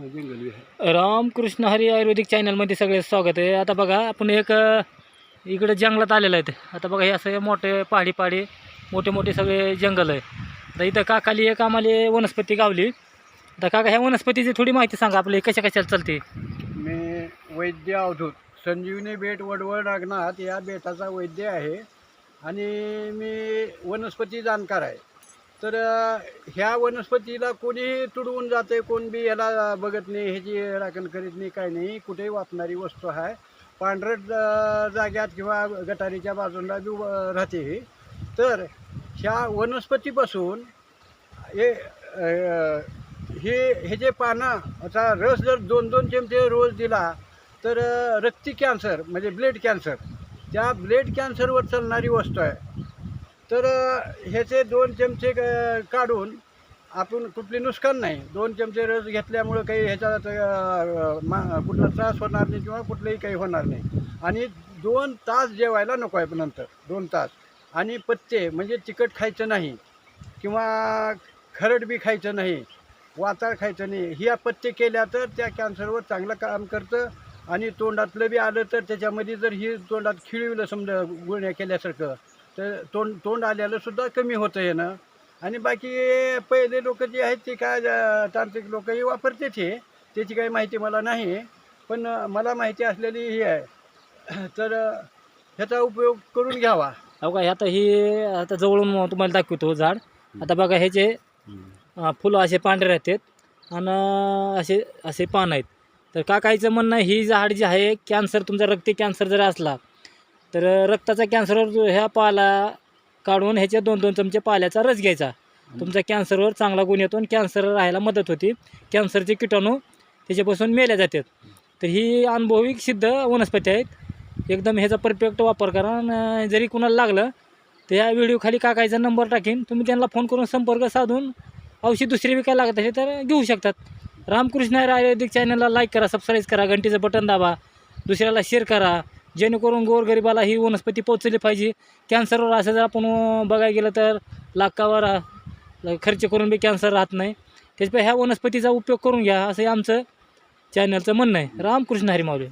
जंगल आहे. रामकृष्ण हरी आयुर्वेदिक चॅनलमध्ये सगळे स्वागत आहे. आता बघा आपण एक इकडे जंगलात आलेलं आहे. आता बघा हे असं मोठे पहाडी मोठे मोठे सगळे जंगल आहे. आता इथं काकाली एक आम्हाला वनस्पती गावली. आता काका ह्या वनस्पतीची थोडी माहिती सांगा, आपली कशा कशाला चालते. मी वैद्य अवधूत संजीवनी बेट वडवळ नागनाथ या बेटाचा वैद्य आहे आणि मी वनस्पती जाणकार आहे. तर ह्या वनस्पतीला कोणीही तुडवून जाते, कोण बी याला बघत नाही, ह्याची राखण करीत नाही, काय नाही. कुठेही वापरणारी वस्तू आहे. पांढरट जाग्यात किंवा गटारीच्या बाजूला बी राहते ही. तर ह्या वनस्पतीपासून हे जे पानाचा रस जर 2-2 चमचे रोज दिला तर रक्ती कॅन्सर म्हणजे ब्लड कॅन्सर, त्या ब्लड कॅन्सरवर चालणारी वस्तू आहे. तर ह्याचे 2 चमचे काढून आपण कुठली नुकसान नाही. 2 चमचे रस घेतल्यामुळं काही ह्याचा कुठला त्रास होणार नाही किंवा कुठलंही काही होणार नाही. आणि 2 तास जेवायला नको आहे नंतर 2 तास. आणि पत्ते म्हणजे तिखट खायचं नाही किंवा खरड बी खायचं नाही, वाताळ खायचं नाही. ह्या पत्ते केल्या तर त्या कॅन्सरवर चांगलं काम करतं. आणि तोंडातलं बी आलं तर त्याच्यामध्ये जर ही तोंडात खिळविलं समजा गुळण्या केल्यासारखं, तर तोंड आलेलं सुद्धा कमी होतं येणं. आणि बाकी पहिले लोक जे आहेत ते काय तांत्रिक लोकही वापरते त्याची काही माहिती मला नाही, पण मला माहिती असलेली ही आहे. तर ह्याचा उपयोग करून घ्यावा. हो का, आता ही आता जवळून तुम्हाला दाखवतो झाड. आता बघा ह्याचे फुलं असे पांढरे राहतात आणि असे असे पान आहेत. तर काकाईचं म्हणणं ही झाड जे आहे, कॅन्सर तुमचा रक्ती कॅन्सर जर असला तर रक्ताचा कॅन्सरवर ह्या पाला काढून ह्याचे 2-2 चमचे पाल्याचा रस घ्यायचा. तुमचा कॅन्सरवर चांगला गुण येतो आणि कॅन्सर राहायला मदत होती. कॅन्सरचे किटाणू त्याच्यापासून मेल्या जातात. तर ही अनुभवी सिद्ध वनस्पती आहेत. एकदम ह्याचा परफेक्ट वापर करा. आणि जरी कुणाला लागलं तर ह्या व्हिडिओ खाली काकाईचा नंबर टाकीन, तुम्ही त्यांना फोन करून संपर्क साधून औषध दुसरी बी काय लागत असेल तर घेऊ शकतात. रामकृष्ण आयुर्वेदिक चॅनलला लाईक करा, सबस्क्राईब करा, घंटीचं बटन दाबा, दुसऱ्याला शेअर करा, जेणेकरून गोरगरिबाला ही वनस्पती पोचली पाहिजे. कॅन्सरवर असं जर आपण बघायला गेलं तर लाखावर खर्च करून बी कॅन्सर राहत नाही. त्याच्यामुळे ह्या वनस्पतीचा उपयोग करून घ्या, असं आमचं चॅनलचं म्हणणं आहे. रामकृष्ण हरी माऊली.